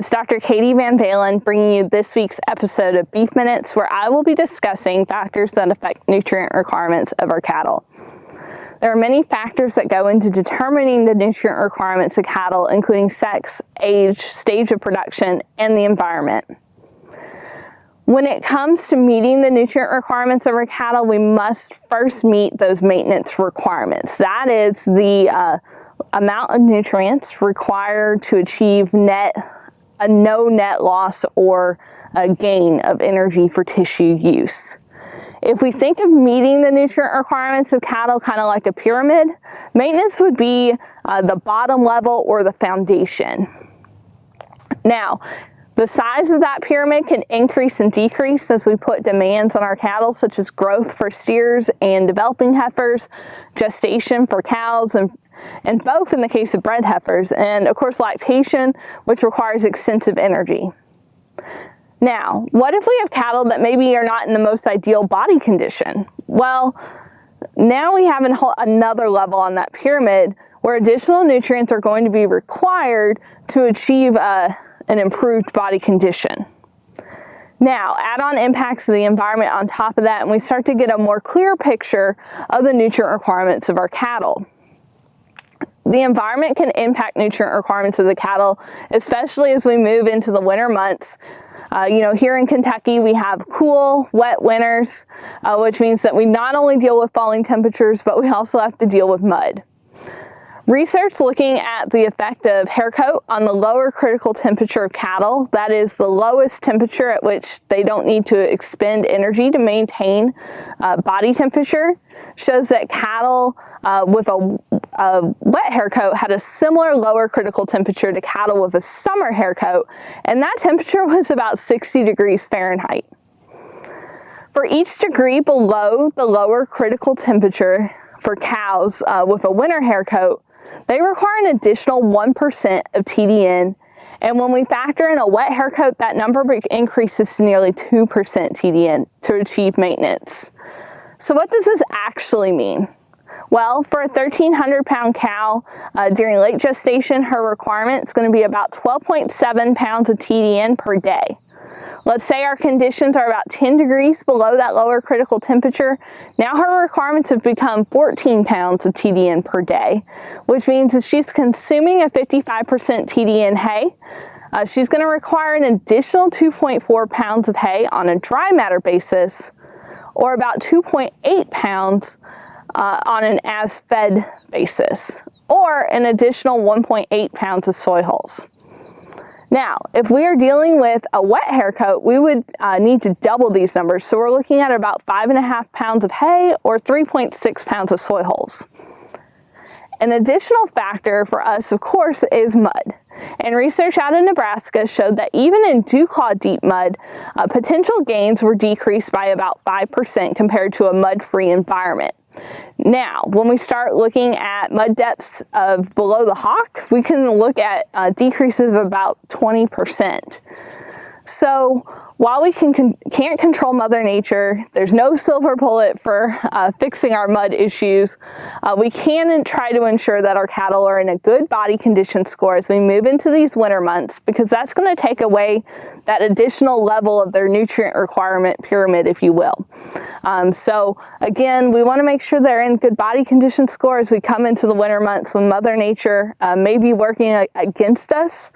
It's Dr. Katie VanValin bringing you this week's episode of Beef Minutes, where I will be discussing factors that affect nutrient requirements of our cattle. There are many factors that go into determining the nutrient requirements of cattle, including sex, age, stage of production, and the environment. When it comes to meeting the nutrient requirements of our cattle, we must first meet those maintenance requirements. That is the amount of nutrients required to achieve a no net loss or a gain of energy for tissue use. If we think of meeting the nutrient requirements of cattle kind of like a pyramid, maintenance would be the bottom level or the foundation. Now, the size of that pyramid can increase and decrease as we put demands on our cattle, such as growth for steers and developing heifers, gestation for cows, and both in the case of bred heifers, and of course lactation, which requires extensive energy. Now, what if we have cattle that maybe are not in the most ideal body condition? Well, now we have another level on that pyramid where additional nutrients are going to be required to achieve an improved body condition. Now, add on impacts of the environment on top of that, and we start to get a more clear picture of the nutrient requirements of our cattle. The environment can impact nutrient requirements of the cattle, especially as we move into the winter months. Here in Kentucky, we have cool, wet winters, which means that we not only deal with falling temperatures, but we also have to deal with mud. Research looking at the effect of hair coat on the lower critical temperature of cattle, that is the lowest temperature at which they don't need to expend energy to maintain body temperature, shows that cattle with a wet hair coat had a similar lower critical temperature to cattle with a summer hair coat, and that temperature was about 60 degrees Fahrenheit. For each degree below the lower critical temperature for cows with a winter hair coat, they require an additional 1% of TDN, and when we factor in a wet hair coat, that number increases to nearly 2% TDN to achieve maintenance. So what does this actually mean? Well, for a 1,300-pound cow during late gestation, her requirement is going to be about 12.7 pounds of TDN per day. Let's say our conditions are about 10 degrees below that lower critical temperature. Now her requirements have become 14 pounds of TDN per day, which means if she's consuming a 55% TDN hay, she's going to require an additional 2.4 pounds of hay on a dry matter basis, or about 2.8 pounds on an as-fed basis, or an additional 1.8 pounds of soy hulls. Now, if we are dealing with a wet hair coat, we would need to double these numbers. So we're looking at about 5.5 pounds of hay or 3.6 pounds of soy hulls. An additional factor for us, of course, is mud. And research out in Nebraska showed that even in dew-claw deep mud, potential gains were decreased by about 5% compared to a mud-free environment. Now, when we start looking at mud depths of below the hock, we can look at decreases of about 20%. So while we can't control Mother Nature, there's no silver bullet for fixing our mud issues, we can try to ensure that our cattle are in a good body condition score as we move into these winter months, because that's going to take away that additional level of their nutrient requirement pyramid, if you will. So again, we want to make sure they're in good body condition score as we come into the winter months when Mother Nature may be working against us,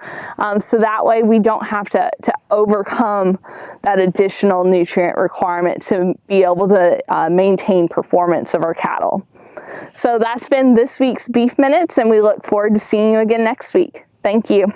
so that way we don't have to overcome that additional nutrient requirement to be able to maintain performance of our cattle. So that's been this week's Beef Minutes, and we look forward to seeing you again next week. Thank you.